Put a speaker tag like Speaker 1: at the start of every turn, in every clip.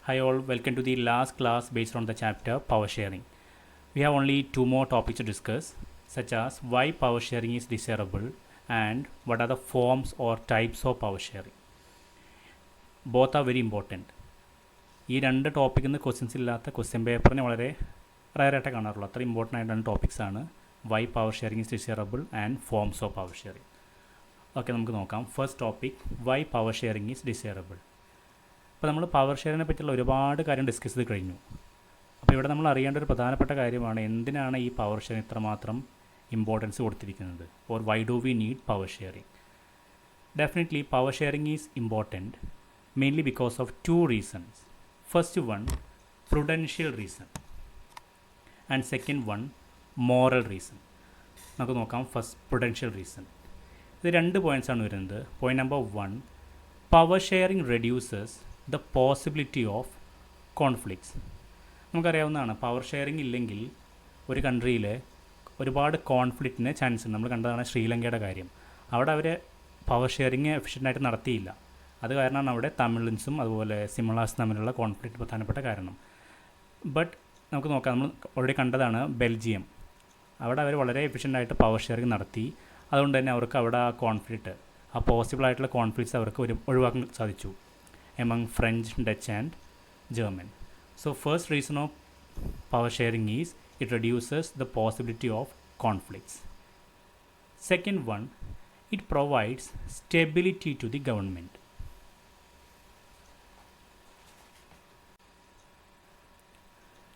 Speaker 1: Hi all, welcome to the last class based on the chapter Power Sharing. We have only two more topics to discuss, such as why power sharing is desirable and what are the forms or types of power sharing. Both are very important. ഈ രണ്ട് ടോപ്പിക്കിൽ നിന്ന് questions ഇല്ലാത്ത question പേപ്പറിനെ വളരെ റയറായിട്ട് കാണാറുള്ളൂ. അത്ര important ആയിട്ടുള്ള ടോപ്പിക്സാണ് why power sharing is desirable and forms of power sharing. Okay, നമുക്ക് നോക്കാം. First topic, why power sharing is desirable. അപ്പോൾ നമ്മൾ പവർ ഷെയറിനെ പറ്റിയുള്ള ഒരുപാട് കാര്യം ഡിസ്കസ് ചെയ്ത് കഴിഞ്ഞു. അപ്പോൾ ഇവിടെ നമ്മൾ അറിയേണ്ട ഒരു പ്രധാനപ്പെട്ട കാര്യമാണ് എന്തിനാണ് ഈ പവർ ഷെയറിംഗ് ഇത്രമാത്രം ഇമ്പോർട്ടൻസ് കൊടുത്തിരിക്കുന്നത്, or why do we need power sharing. Definitely power sharing is important mainly because of two reasons. First one, prudential reason, and second one, moral reason. നമുക്ക് നോക്കാം. First, prudential reason. ഇത് രണ്ട് points ആണ് വരുന്നത്. Point number 1, power sharing reduces the possibility of conflicts. നമുക്കറിയാവുന്നതാണ്, power sharing ഇല്ലെങ്കിൽ ഒരു കൺട്രിയിൽ ഒരുപാട് കോൺഫ്ലിക്റ്റിന് ചാൻസ് ഉണ്ട്. നമ്മൾ കണ്ടതാണ് ശ്രീലങ്കയുടെ കാര്യം. അവിടെ അവർ പവർ ഷെയറിങ് എഫിഷ്യൻ്റായിട്ട് നടത്തിയില്ല. അത് കാരണമാണ് അവിടെ തമിഴ്സും അതുപോലെ സിമിളാസും തമ്മിലുള്ള കോൺഫ്ലിക്റ്റ് പ്രധാനപ്പെട്ട കാരണം. ബട്ട് നമുക്ക് നോക്കാം, നമ്മൾ ഓൾറെഡി കണ്ടതാണ് ബെൽജിയം. അവിടെ അവർ വളരെ എഫിഷ്യൻ്റായിട്ട് പവർ ഷെയറിങ് നടത്തി. അതുകൊണ്ട് തന്നെ അവർക്ക് അവിടെ ആ കോൺഫ്ലിക്റ്റ്, ആ പോസിബിളായിട്ടുള്ള കോൺഫ്ലിക്ട്സ് അവർക്ക് ഒഴിവാക്കാൻ സാധിച്ചു among French, Dutch and German. So first reason of power sharing is it reduces the possibility of conflicts. Second one, it provides stability to the government.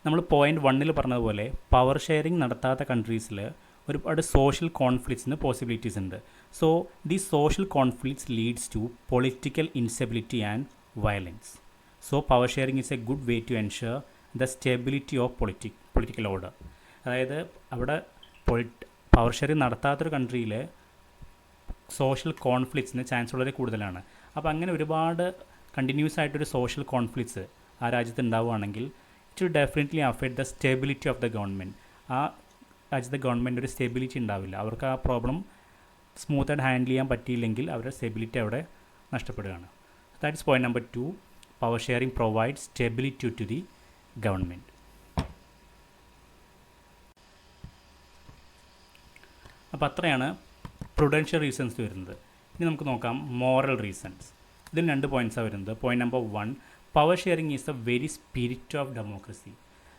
Speaker 1: നമ്മൾ പോയിൻറ്റ് 1 പറഞ്ഞതുപോലെ പവർ ഷെയറിംഗ് നടത്താത്ത കൺട്രീസിൽ ഒരുപാട് social കോൺഫ്ലിക്ട്സിന് possibilities ഉണ്ട്. So the social conflicts leads to political instability and violence. So power sharing is a good way to ensure the stability of political order. അതായത് അവിടെ power sharing നടത്താത്തൊരു കൺട്രിയിൽ social കോൺഫ്ലിക്ട്സിന് chance വളരെ കൂടുതലാണ്. അപ്പോൾ അങ്ങനെ ഒരുപാട് കണ്ടിന്യൂസ് ആയിട്ടൊരു സോഷ്യൽ കോൺഫ്ലിക്ട്സ് ആ രാജ്യത്ത് ഉണ്ടാവുകയാണെങ്കിൽ it will definitely affect the stability of the government. ആ രാജ്യത്തെ ഗവൺമെൻറ് ഒരു സ്റ്റെബിലിറ്റി ഉണ്ടാവില്ല. അവർക്ക് ആ പ്രോബ്ലം സ്മൂത്തായിട്ട് ഹാൻഡിൽ ചെയ്യാൻ പറ്റിയില്ലെങ്കിൽ അവരുടെ സ്റ്റെബിലിറ്റി അവിടെ നഷ്ടപ്പെടുകയാണ്. That is point number 2, power sharing provide stability to the government. അപ്പോൾ അത്രയാണ് prudential റീസൺസ് വരുന്നത്. ഇനി നമുക്ക് നോക്കാം മോറൽ റീസൺസ്. ഇതിന് 2 പോയിൻറ്റ്സാണ് വരുന്നത്. Point number 1, power sharing is the very spirit of democracy.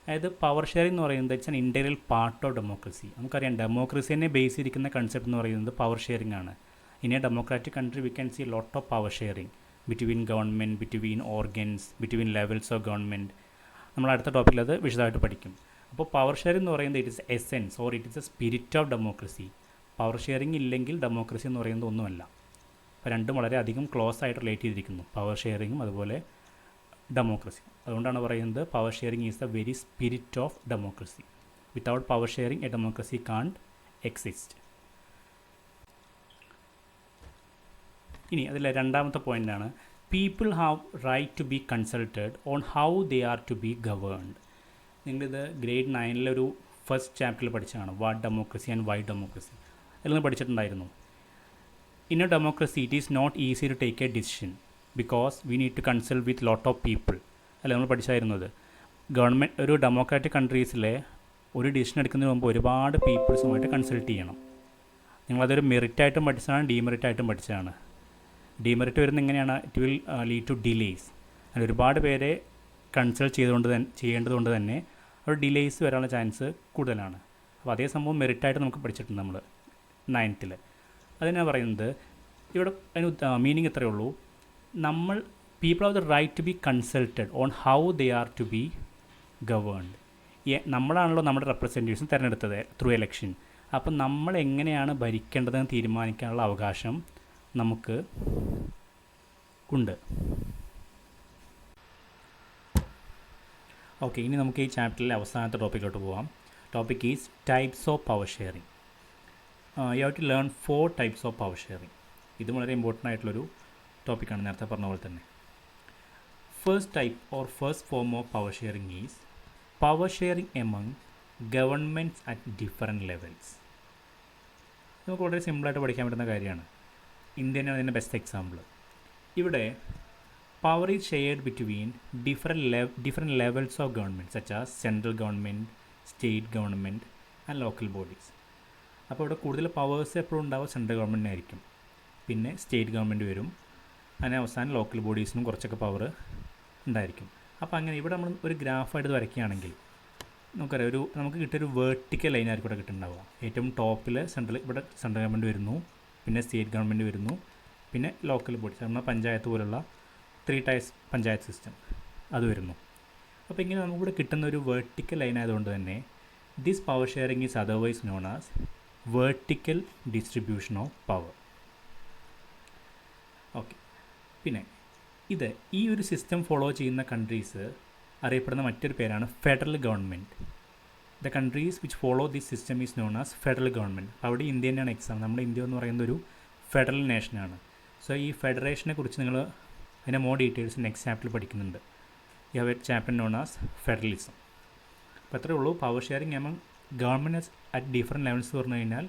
Speaker 1: അതായത് പവർ ഷെയറിംഗ് എന്ന് പറയുന്നത് it's an integral part of democracy. നമുക്കറിയാം ഡെമോക്രസിനെ ബേസ് ചെയ്തിരിക്കുന്ന കൺസെപ്റ്റ് എന്ന് പറയുന്നത് പവർ ഷെയറിംഗ് ആണ്. In a democratic country we can see lot of power sharing between government, between organs, between levels of government. നമ്മൾ അടുത്ത ടോപ്പിക്കിൽ അത് വിശദമായിട്ട് പഠിക്കും. അപ്പോൾ പവർ ഷെയറിംഗ് എന്ന് പറയുന്നത് it is essence or it is A spirit of democracy. Power sharing ഇല്ലെങ്കിൽ ഡെമോക്രസി എന്ന് പറയുന്നത് ഒന്നുമല്ല. അപ്പോൾ രണ്ടും വളരെയധികം ക്ലോസ് ആയിട്ട് റിലേറ്റ് ചെയ്തിരിക്കുന്നു, പവർ ഷെയറിങ്ങും അതുപോലെ ഡെമോക്രസി. അതുകൊണ്ടാണ് പറയുന്നത് power sharing is the very spirit of democracy. Without power sharing a democracy can't exist. ഇനി അതിലെ രണ്ടാമത്തെ പോയിൻ്റാണ് people have right to be consulted on how they are to be governed. നിങ്ങളിത് grade 9 first ചാപ്റ്ററിൽ പഠിച്ചതാണ്, what democracy and why democracy. അതിൽ നിന്ന് പഠിച്ചിട്ടുണ്ടായിരുന്നു. In a democracy it is not easy to take a decision because we need to consult with lot of people. അല്ല, നമ്മൾ പഠിച്ചായിരുന്നത് government ഒരു democratic കൺട്രീസിലെ ഒരു ഡിസിഷൻ എടുക്കുന്നതിന് മുമ്പ് ഒരുപാട് പീപ്പിൾസുമായിട്ട് കൺസൾട്ട് ചെയ്യണം. നിങ്ങളതൊരു മെറിറ്റായിട്ടും പഠിച്ചതാണ്, ഡീമെറിറ്റായിട്ടും പഠിച്ചതാണ്. ഡീമെറിറ്റ് വരുന്നത് എങ്ങനെയാണ്? It will lead to delays. അതിൽ ഒരുപാട് പേരെ കൺസൾട്ട് ചെയ്യേണ്ടതുകൊണ്ട് തന്നെ ഒരു ഡിലേയ്സ് വരാനുള്ള ചാൻസ് കൂടുതലാണ്. അപ്പോൾ അതേ സംഭവം മെറിറ്റായിട്ട് നമുക്ക് പഠിച്ചിട്ടുണ്ട് നമ്മൾ 9th. അതിനാണ് പറയുന്നത് ഇവിടെ അതിന് മീനിങ് ഇത്രയേ ഉള്ളൂ. നമ്മൾ people have the right to be consulted on how they are to be governed. നമ്മളാണല്ലോ നമ്മുടെ റെപ്രസെൻറ്റേറ്റീവ്സും തിരഞ്ഞെടുത്തത് ത്രൂ എലക്ഷൻ. അപ്പം നമ്മൾ എങ്ങനെയാണ് ഭരിക്കേണ്ടതെന്ന് തീരുമാനിക്കാനുള്ള അവകാശം നമുക്ക് ഉണ്ട്. ഓക്കെ, ഇനി നമുക്ക് ഈ ചാപ്റ്ററിലെ അവസാനത്തെ ടോപ്പിക്കിലോട്ട് പോകാം. Topic is types of power sharing. You have to learn 4 types of power sharing. ഇത് വളരെ ഇമ്പോർട്ടൻ്റ് ആയിട്ടുള്ളൊരു ടോപ്പിക്കാണ്, നേരത്തെ പറഞ്ഞ പോലെ തന്നെ. First type or first form of power sharing is power sharing among governments at different levels. നമുക്ക് വളരെ സിമ്പിളായിട്ട് പഠിക്കാൻ പറ്റുന്ന കാര്യമാണ്. ഇന്ത്യനാണ് അതിൻ്റെ ബെസ്റ്റ് എക്സാമ്പിൾ. ഇവിടെ power is shared between different levels of government such as central government, state government and local bodies. അപ്പോൾ ഇവിടെ കൂടുതൽ പവേഴ്സ് എപ്പോഴും ഉണ്ടാവുക സെൻട്രൽ ഗവൺമെൻറ്റിനായിരിക്കും, പിന്നെ സ്റ്റേറ്റ് ഗവൺമെൻറ് വരും, അങ്ങനെ അവസാനം ലോക്കൽ ബോഡീസിനും കുറച്ചൊക്കെ പവർ ഉണ്ടായിരിക്കും. അപ്പോൾ അങ്ങനെ ഇവിടെ നമ്മൾ ഒരു ഗ്രാഫായിട്ട് വരയ്ക്കുകയാണെങ്കിൽ നമുക്കറിയാം, നമുക്ക് കിട്ടിയൊരു വേർട്ടിക്കൽ ലൈനായിരിക്കും ഇവിടെ കിട്ടുന്നുണ്ടാവുക. ഏറ്റവും ടോപ്പിൽ ഇവിടെ സെൻട്രൽ ഗവൺമെൻറ് വരുന്നു, പിന്നെ സ്റ്റേറ്റ് ഗവൺമെൻറ് വരുന്നു, പിന്നെ ലോക്കൽ ബോഡീസ് നമ്മുടെ പഞ്ചായത്ത് പോലുള്ള 3 ടൈപ്സ് പഞ്ചായത്ത് സിസ്റ്റം അത് വരുന്നു. അപ്പോൾ ഇങ്ങനെ നമുക്കിവിടെ കിട്ടുന്ന ഒരു വേർട്ടിക്കൽ ലൈൻ ആയതുകൊണ്ട് തന്നെ this power sharing is otherwise known as vertical distribution of power. Okay, പിന്നെ ഈ ഒരു സിസ്റ്റം ഫോളോ ചെയ്യുന്ന കൺട്രീസ് അറിയപ്പെടുന്ന മറ്റൊരു പേരാണ് federal government. The countries which follow this system is known as federal government. അവിടെ ഇന്ത്യ തന്നെയാണ് എക്സാം. നമ്മുടെ ഇന്ത്യ എന്ന് പറയുന്ന ഒരു ഫെഡറൽ നേഷനാണ്. സോ ഈ ഫെഡറേഷനെ കുറിച്ച് നിങ്ങൾ അതിൻ്റെ മോർ ഡീറ്റെയിൽസ് നെക്സ്റ്റ് ചാപ്റ്ററിൽ പഠിക്കുന്നുണ്ട്. You have a chapter known as federalism. അപ്പോൾ അത്രയേ ഉള്ളൂ. Power sharing among government at different levels പറഞ്ഞു കഴിഞ്ഞാൽ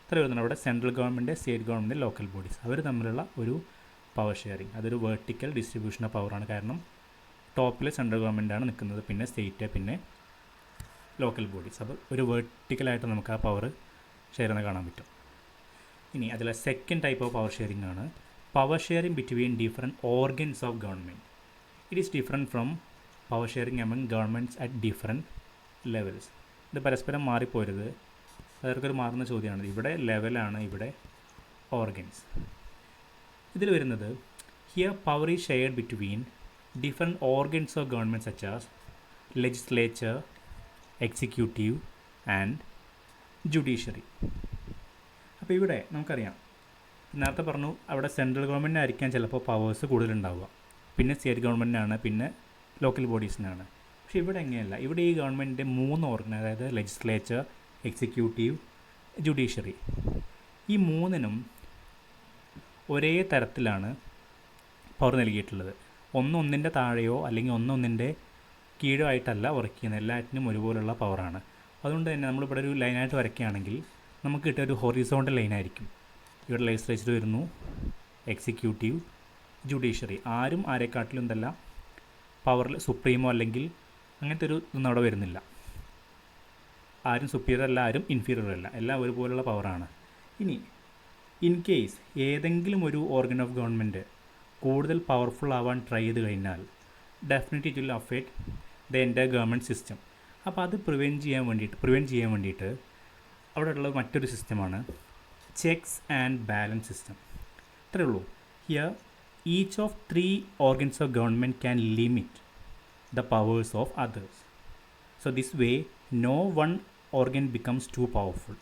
Speaker 1: ഇത്ര വരുന്നുണ്ട്. അവിടെ central government, state government, local bodies അവർ തമ്മിലുള്ള ഒരു പവർ ഷെയറിംഗ്. അതൊരു വേർട്ടിക്കൽ ഡിസ്ട്രിബ്യൂഷൻ ഓഫ് പവറാണ്. കാരണം ടോപ്പിൽ സെൻട്രൽ ഗവൺമെൻറ്റാണ് നിൽക്കുന്നത്, പിന്നെ സ്റ്റേറ്റ്, പിന്നെ ലോക്കൽ ബോഡീസ്. അപ്പോൾ ഒരു വേർട്ടിക്കലായിട്ട് നമുക്ക് ആ പവർ ഷെയർ ചെയ്യുന്നത് കാണാൻ പറ്റും. ഇനി അതിലെ second type of power sharing ആണ് power sharing between different organs of government. It is different from power sharing among governments at different levels. ഇത് പരസ്പരം മാറിപ്പോരുത്, അതൊരു മാറുന്ന ചോദ്യമാണ്. ഇവിടെ ലെവലാണ്, ഇവിടെ ഓർഗൻസ്. ഇതിൽ വരുന്നത് here power is shared between different organs of government such as legislature, executive and judiciary. അപ്പോൾ ഇവിടെ നമുക്കറിയാം, നേരത്തെ പറഞ്ഞു അവിടെ സെൻട്രൽ ഗവൺമെൻറ്റിനായിരിക്കാം ചിലപ്പോൾ പവേഴ്സ് കൂടുതലുണ്ടാവുക, പിന്നെ സ്റ്റേറ്റ് ഗവൺമെൻറ്റിനാണ്, പിന്നെ ലോക്കൽ ബോഡീസിനാണ്. പക്ഷേ ഇവിടെ എങ്ങനെയല്ല. ഇവിടെ ഈ ഗവൺമെൻറ്റിൻ്റെ 3 ഓർഗൻ, അതായത് ലെജിസ്ലേച്ചർ, എക്സിക്യൂട്ടീവ്, ജുഡീഷ്യറി, ഈ 3നും ഒരേ തരത്തിലാണ് പവർ നൽകിയിട്ടുള്ളത്. ഒന്നിൻ്റെ താഴെയോ അല്ലെങ്കിൽ ഒന്നിൻ്റെ കീഴോ ആയിട്ടല്ല വർക്ക് ചെയ്യുന്നത്. എല്ലാറ്റിനും ഒരുപോലുള്ള പവറാണ്. അതുകൊണ്ട് തന്നെ നമ്മളിവിടെ ഒരു ലൈനായിട്ട് വരയ്ക്കുകയാണെങ്കിൽ നമുക്ക് കിട്ടിയ ഒരു ഹൊറിസോണ്ടൽ ലൈനായിരിക്കും. ഇവിടെ ലെജിസ്ലേച്ചർ വരുന്നു, എക്സിക്യൂട്ടീവ്, ജുഡീഷ്യറി. ആരും ആരെക്കാട്ടിലും എന്തല്ല പവറിൽ സുപ്രീമോ അല്ലെങ്കിൽ അങ്ങനത്തെ ഒരു ഇതൊന്നും അവിടെ വരുന്നില്ല. ആരും സുപ്പീരിയർ അല്ല, ആരും ഇൻഫീരിയർ അല്ല, എല്ലാം ഒരുപോലുള്ള പവറാണ്. ഇനി ഇൻ കേസ് ഏതെങ്കിലും ഒരു ഓർഗൻ ഓഫ് ഗവൺമെൻറ് കൂടുതൽ പവർഫുൾ ആവാൻ ട്രൈ ചെയ്ത് കഴിഞ്ഞാൽ definitely it will affect the entire government system. അപ്പോൾ അത് പ്രിവെൻറ്റ് ചെയ്യാൻ വേണ്ടിയിട്ട് അവിടെ ഉള്ള മറ്റൊരു സിസ്റ്റമാണ് ചെക്സ് ആൻഡ് ബാലൻസ് സിസ്റ്റം. ഇത്രയേ ഉള്ളൂ. Here each of 3 organs of government can limit the powers of others. So this way no one organ becomes too powerful.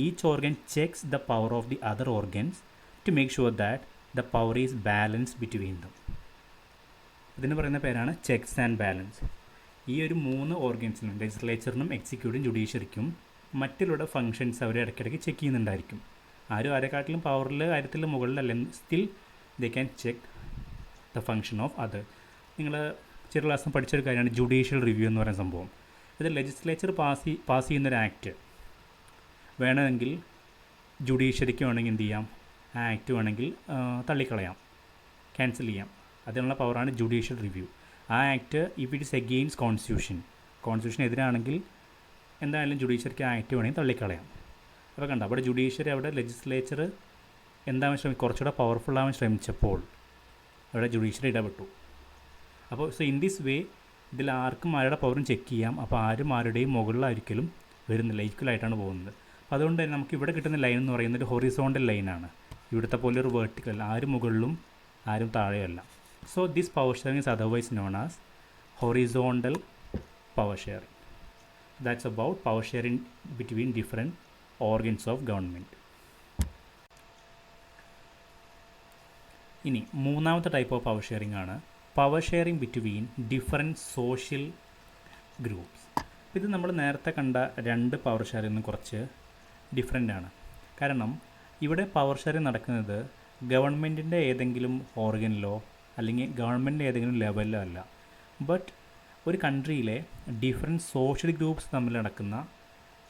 Speaker 1: Each organ checks the power of the other organs to make sure that the power is balanced between them. ഇതിന് പറയുന്ന പേരാണ് checks and balance. ഈ ഒരു 3 ഓർഗൻസിനും, ലെജിസ്ലേച്ചറിനും എക്സിക്യൂട്ടീവും ജുഡീഷ്യറിക്കും മറ്റുള്ള functions അവർ ഇടയ്ക്കിടയ്ക്ക് check ചെയ്യുന്നുണ്ടായിരിക്കും. ആരും ആരെക്കാട്ടിലും പവറിൽ കാര്യത്തിൽ മുകളിലല്ല, still they can check the function of other. നിങ്ങൾ ചെറിയ ക്ലാസ്സിൽ പഠിച്ചൊരു കാര്യമാണ് ജുഡീഷ്യൽ റിവ്യൂ എന്ന് പറയുന്ന സംഭവം. ഇത് ലെജിസ്ലേച്ചർ പാസ് ചെയ്യുന്നൊരു ആക്ട് വേണമെങ്കിൽ ജുഡീഷ്യറിക്ക് വേണമെങ്കിൽ എന്ത് ചെയ്യാം, ആ ആക്ട് വേണമെങ്കിൽ തള്ളിക്കളയാം, ക്യാൻസൽ ചെയ്യാം. അതിനുള്ള പവറാണ് ജുഡീഷ്യൽ റിവ്യൂ. ആ act if it is against constitution എതിരാണെങ്കിൽ എന്തായാലും ജുഡീഷ്യറിക്ക് ആ ആക്ട് വേണമെങ്കിൽ തള്ളിക്കളയാം. അപ്പോൾ കണ്ട, അവിടെ ജുഡീഷ്യറി, അവിടെ ലെജിസ്ലേച്ചർ എന്താവാൻ കുറച്ചുകൂടെ പവർഫുൾ ആവാൻ ശ്രമിച്ചപ്പോൾ അവിടെ ജുഡീഷ്യറി ഇടപെട്ടു. അപ്പോൾ സോ ഇൻ ദിസ് വേ ഇതിൽ ആർക്കും ആരുടെ പവറും ചെക്ക് ചെയ്യാം. അപ്പോൾ ആരും ആരുടെയും മുകളിലായിരിക്കലും വരുന്നില്ല, ഈക്വലായിട്ടാണ് പോകുന്നത്. അപ്പോൾ അതുകൊണ്ട് തന്നെ നമുക്ക് ഇവിടെ കിട്ടുന്ന ലൈൻ എന്ന് പറയുന്നത് ഒരു ഹൊറിസോണ്ടൽ ലൈനാണ്. ഇവിടുത്തെ പോലെ ഒരു വേർട്ടിക്കൽ, ആരും മുകളിലും ആരും താഴെയല്ല. So this power sharing is otherwise known as horizontal power sharing. That's about power sharing between different organs of government. ഇനി മൂന്നാമത്തെ ടൈപ്പ് ഓഫ് പവർ ഷെയറിംഗ് ആണ് power sharing between different social groups. ഇത് നമ്മൾ നേരത്തെ കണ്ട 2 പവർ ഷെയറിംഗ് കുറച്ച് different ആണ്. കാരണം ഇവിടെ പവർ ഷെയറിംഗ് നടക്കുന്നത് ഗവൺമെൻറ്റിൻ്റെ ഏതെങ്കിലും ഓർഗനിലോ അല്ലെങ്കിൽ ഗവൺമെൻറ്റിൻ്റെ ഏതെങ്കിലും ലെവലിലോ അല്ല, ബട്ട് ഒരു കൺട്രിയിലെ ഡിഫറെൻറ്റ് സോഷ്യൽ ഗ്രൂപ്പ്സ് തമ്മിൽ നടക്കുന്ന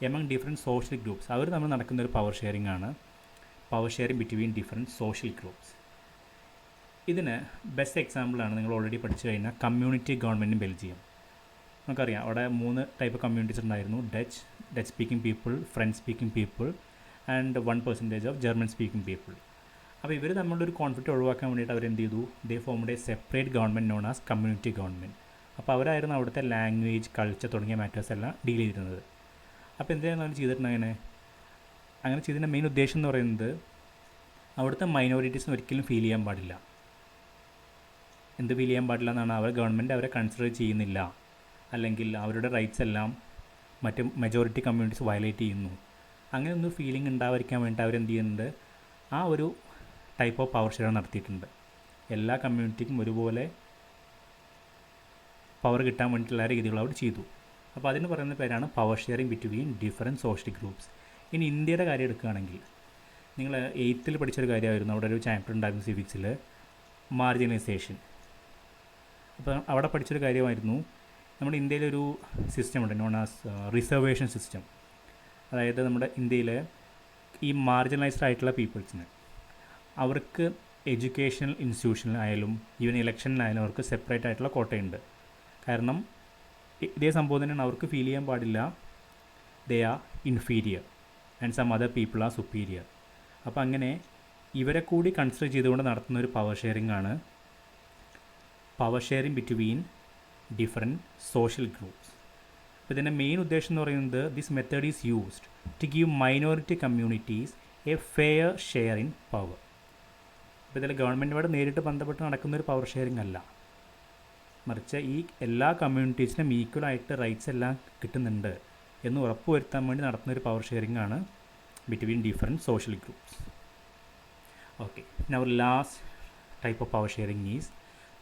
Speaker 1: എമംഗ് ഡിഫറെൻറ്റ് സോഷ്യൽ ഗ്രൂപ്പ്സ് അവർ തമ്മിൽ നടക്കുന്ന ഒരു പവർ ഷെയറിംഗ് ആണ് power sharing between different social groups. ഇതിന് ബെസ്റ്റ് എക്സാമ്പിളാണ് നിങ്ങൾ ഓൾറെഡി പഠിച്ചു കഴിഞ്ഞാൽ കമ്മ്യൂണിറ്റി ഗവൺമെൻറ് ഇൻ ബെൽജിയം. നമുക്കറിയാം അവിടെ 3 ടൈപ്പ് കമ്മ്യൂണിറ്റീസ് ഉണ്ടായിരുന്നു. Dutch speaking people, French speaking people and 1% of German speaking people. അപ്പോൾ ഇവർ തമ്മിലുള്ള ഒരു കോൺഫ്ലിക്റ്റ് ഒഴിവാക്കാൻ വേണ്ടിയിട്ട് അവരെന്ത് ചെയ്തു, they formed a separate government known as community government. അപ്പോൾ അവരായിരുന്നു അവിടുത്തെ ലാംഗ്വേജ്, കൾച്ചർ തുടങ്ങിയ മാറ്റേഴ്സ് എല്ലാം ഡീൽ ചെയ്തിരുന്നത്. അപ്പോൾ എന്തിനാണ് അവർ ചെയ്തിട്ടുണ്ട് അങ്ങനെ ചെയ്തതിൻ്റെ മെയിൻ ഉദ്ദേശം എന്ന് പറയുന്നത് അവിടുത്തെ മൈനോറിറ്റീസിന് ഒരിക്കലും ഫീൽ ചെയ്യാൻ പാടില്ല. ഫീൽ ചെയ്യാൻ പാടില്ല എന്നാണ്, ഗവൺമെൻറ് അവരെ കൺസിഡർ ചെയ്യുന്നില്ല, അല്ലെങ്കിൽ അവരുടെ റൈറ്റ്സ് എല്ലാം മറ്റ് മെജോറിറ്റി കമ്മ്യൂണിറ്റീസ് വയലേറ്റ് ചെയ്യുന്നു. അങ്ങനെ ഒന്നും ഫീലിംഗ് ഉണ്ടാവാതിരിക്കാൻ വേണ്ടി അവരെന്ത് ചെയ്യുന്നുണ്ട്, ആ ഒരു ടൈപ്പ് ഓഫ് പവർ ഷെയർ നടത്തിയിട്ടുണ്ട്. എല്ലാ കമ്മ്യൂണിറ്റിക്കും ഒരുപോലെ പവർ കിട്ടാൻ വേണ്ടിയിട്ടുള്ള രീതികൾ അവർ ചെയ്തു. അപ്പോൾ അതിന് പറയുന്ന പേരാണ് power sharing between different social groups. ഇനി ഇന്ത്യയുടെ കാര്യം എടുക്കുകയാണെങ്കിൽ, നിങ്ങൾ 8th പഠിച്ചൊരു കാര്യമായിരുന്നു, അവിടെ ഒരു ചാപ്റ്റർ ഉണ്ടായിരുന്നു സിവിക്സിൽ, മാർജിനൈസേഷൻ. അപ്പോൾ അവിടെ പഠിച്ചൊരു കാര്യമായിരുന്നു, നമ്മുടെ ഇന്ത്യയിലൊരു സിസ്റ്റം ഉണ്ട് നോൺ ആസ് റിസർവേഷൻ സിസ്റ്റം. അതായത് നമ്മുടെ ഇന്ത്യയിൽ ഈ മാർജിനലൈസ്ഡ് ആയിട്ടുള്ള പീപ്പിൾസിന് അവർക്ക് എഡ്യൂക്കേഷണൽ ഇൻസ്റ്റിറ്റ്യൂഷനിലായാലും ഈവൻ ഇലക്ഷനിലായാലും അവർക്ക് സെപ്പറേറ്റ് ആയിട്ടുള്ള കോട്ടയുണ്ട്. കാരണം ഇതേ സംഭവം തന്നെയാണ്, അവർക്ക് ഫീൽ ചെയ്യാൻ പാടില്ല they are inferior and some other people are superior. അപ്പോൾ അങ്ങനെ ഇവരെ കൂടി കൺസിഡർ ചെയ്തുകൊണ്ട് നടത്തുന്ന ഒരു പവർ ഷെയറിംഗ് ആണ് power sharing between different social groups. അപ്പോൾ ഇതിൻ്റെ മെയിൻ ഉദ്ദേശം എന്ന് പറയുന്നത് this method is used to give minority communities a fair share in power. അപ്പോൾ ഇതിൽ ഗവൺമെൻറ്റുമായിട്ട് നേരിട്ട് ബന്ധപ്പെട്ട് നടക്കുന്നൊരു പവർ ഷെയറിംഗ് അല്ല, മറിച്ച് ഈ എല്ലാ കമ്മ്യൂണിറ്റീസിനും ഈക്വലായിട്ട് റൈറ്റ്സ് എല്ലാം കിട്ടുന്നുണ്ട് എന്ന് ഉറപ്പുവരുത്താൻ വേണ്ടി നടത്തുന്നൊരു പവർ ഷെയറിംഗ് ആണ് between different social groups. Okay, now last type of power sharing is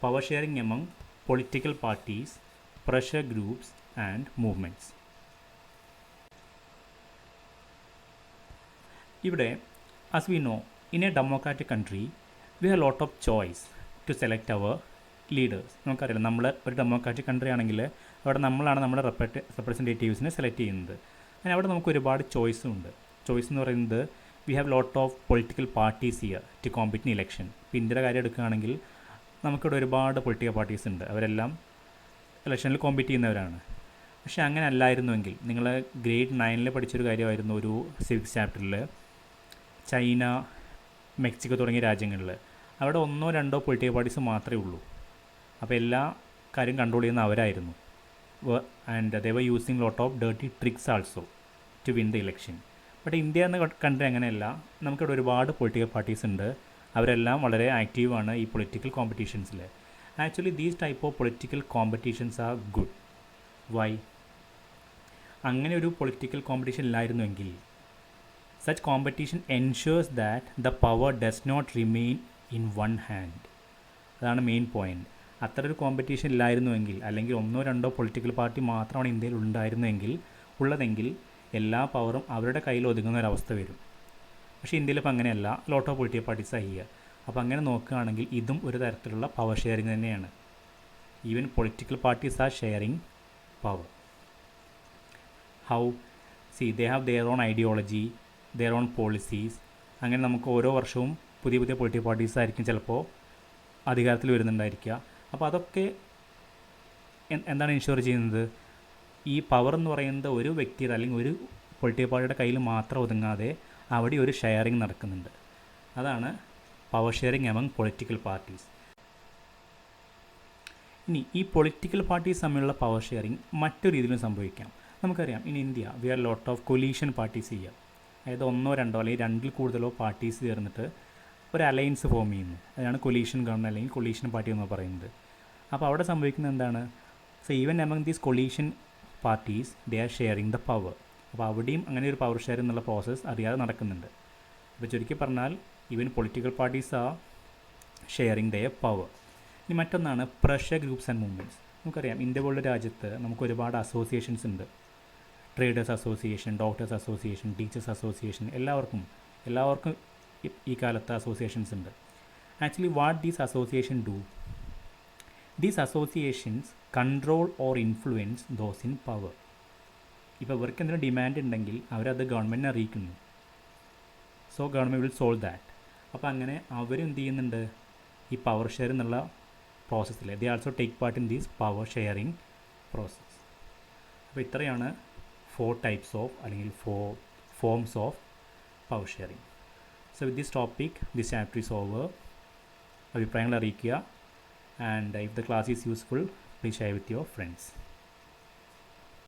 Speaker 1: power sharing among political parties, pressure groups and movements. ഇവിടെ as we know in a democratic country we have lot of choice to select our leaders. നമുക്കറിയാം, നമ്മൾ ഒരു democratic country ആണെങ്കിൽ അവിടെ നമ്മളാണ് നമ്മുടെ റെപ്രസെൻറ്റേറ്റീവ്സിനെ select ചെയ്യുന്നത്. അങ്ങനെ അവിടെ നമുക്ക് ഒരുപാട് ചോയ്സും ഉണ്ട്. ചോയ്സ് എന്ന് പറയുന്നത് we have lot of political parties here to compete in election. ഇപ്പോൾ ഇന്ത്യയുടെ കാര്യം എടുക്കുകയാണെങ്കിൽ നമുക്കിവിടെ ഒരുപാട് പൊളിറ്റിക്കൽ പാർട്ടീസ് ഉണ്ട്, അവരെല്ലാം ഇലക്ഷനിൽ കോമ്പീറ്റ് ചെയ്യുന്നവരാണ്. പക്ഷേ അങ്ങനെ അല്ലായിരുന്നുവെങ്കിൽ, നിങ്ങൾ ഗ്രേഡ് 9 പഠിച്ചൊരു കാര്യമായിരുന്നു ഒരു സിവിക്സ് ചാപ്റ്ററിൽ, ചൈന, മെക്സിക്കോ തുടങ്ങിയ രാജ്യങ്ങളിൽ അവിടെ 1-2 പൊളിറ്റിക്കൽ പാർട്ടീസ് മാത്രമേ ഉള്ളൂ. അപ്പോൾ എല്ലാ കാര്യം കൺട്രോൾ ചെയ്യുന്ന അവരായിരുന്നു. And they were using lot of dirty tricks also to win the election. But India എന്ന കൺട്രി അങ്ങനെയല്ല, നമുക്കിവിടെ ഒരുപാട് പൊളിറ്റിക്കൽ പാർട്ടീസ് ഉണ്ട്, അവരെല്ലാം വളരെ ആക്റ്റീവാണ് ഈ പൊളിറ്റിക്കൽ കോമ്പറ്റീഷൻസിൽ. Actually these type of political competitions are good. Why? അങ്ങനെ ഒരു പൊളിറ്റിക്കൽ കോമ്പറ്റീഷൻ ഇല്ലായിരുന്നുവെങ്കിൽ such competition ensures that the power does not remain in one hand. അതാണ് മെയിൻ പോയിൻറ്റ്. അത്ര ഒരു കോമ്പറ്റീഷൻ ഇല്ലായിരുന്നുവെങ്കിൽ, അല്ലെങ്കിൽ 1-2 പൊളിറ്റിക്കൽ പാർട്ടി മാത്രമാണ് ഇന്ത്യയിൽ ഉള്ളതെങ്കിൽ എല്ലാ പവറും അവരുടെ കയ്യിൽ ഒതുങ്ങുന്ന ഒരവസ്ഥ വരും. പക്ഷേ ഇന്ത്യയിൽ ഇപ്പോൾ അങ്ങനെയല്ല, ലോട്ട് ഓഫ് പൊളിറ്റിക്കൽ പാർട്ടീസ് ആയി. അപ്പോൾ അങ്ങനെ നോക്കുകയാണെങ്കിൽ ഇതും ഒരു തരത്തിലുള്ള പവർ ഷെയറിങ് തന്നെയാണ്. Even political parties are sharing power. How? C, they have their own ideology, their own policies. അങ്ങനെ നമുക്ക് ഓരോ വർഷവും പുതിയ പൊളിറ്റിക്കൽ പാർട്ടീസ് ആയിരിക്കും ചിലപ്പോൾ അധികാരത്തിൽ വരുന്നുണ്ടായിരിക്കുക. അപ്പോൾ അതൊക്കെ എന്താണ് ഇൻഷുർ ചെയ്യുന്നത്, ഈ പവർ എന്ന് പറയുന്നത് ഒരു വ്യക്തിയുടെ അല്ലെങ്കിൽ ഒരു പൊളിറ്റിക്കൽ പാർട്ടിയുടെ കയ്യിൽ മാത്രം ഒതുങ്ങാതെ അവിടെ ഒരു ഷെയറിങ് നടക്കുന്നുണ്ട്. അതാണ് power sharing among political parties. ഇനി ഈ പൊളിറ്റിക്കൽ പാർട്ടീസ് തമ്മിലുള്ള പവർ ഷെയറിങ് മറ്റൊരു രീതിയിലും സംഭവിക്കാം. നമുക്കറിയാം, in India we are lot of coalition parties ചെയ്യുക. അതായത് 1-2 അല്ലെങ്കിൽ 2-ൽ കൂടുതലോ പാർട്ടീസ് ചേർന്നിട്ട് ഒരു അലയൻസ് ഫോം ചെയ്യുന്നു. അതാണ് കൊലീഷൻ ഗവൺമെൻറ് അല്ലെങ്കിൽ കൊലീഷൻ പാർട്ടി എന്ന് പറയുന്നത്. അപ്പോൾ അവിടെ സംഭവിക്കുന്നത് എന്താണ്? So even among these collision parties they are sharing the power. അപ്പോൾ അവിടെയും അങ്ങനെ ഒരു പവർ ഷെയർ എന്നുള്ള പ്രോസസ്സ് അറിയാതെ നടക്കുന്നുണ്ട്. അപ്പോൾ ചുരുക്കി പറഞ്ഞാൽ even political parties are sharing their power. ഇനി മറ്റൊന്നാണ് പ്രഷർ ഗ്രൂപ്പ്സ് ആൻഡ് മൂവ്മെൻറ്റ്സ്. നമുക്കറിയാം, ഇന്ത്യ പോലുള്ള രാജ്യത്ത് നമുക്ക് ഒരുപാട് അസോസിയേഷൻസ് ഉണ്ട്. Traders association, doctors association, teachers association, എല്ലാവർക്കും ഈ കാലത്ത് അസോസിയേഷൻസ് ഉണ്ട്. Actually what these association do? These associations control or influence those in power. ഇപ്പോൾ ഇവർക്ക് എന്തെങ്കിലും ഡിമാൻഡ് ഉണ്ടെങ്കിൽ അവരത് ഗവൺമെൻറ്റിനെ അറിയിക്കുന്നു. So government will solve that. അപ്പോൾ അങ്ങനെ അവരെന്ത് ചെയ്യുന്നുണ്ട്, ഈ പവർ ഷെയർ എന്നുള്ള പ്രോസസ്സിൽ ദേ also take part in these power sharing process. അപ്പോൾ ഇത്രയാണ് 4 ടൈപ്സ് ഓഫ് അല്ലെങ്കിൽ 4 forms of power sharing. So with this topic this chapter is over. അഭിപ്രായങ്ങൾ അറിയിക്കുക. And if the class is useful please share with your friends.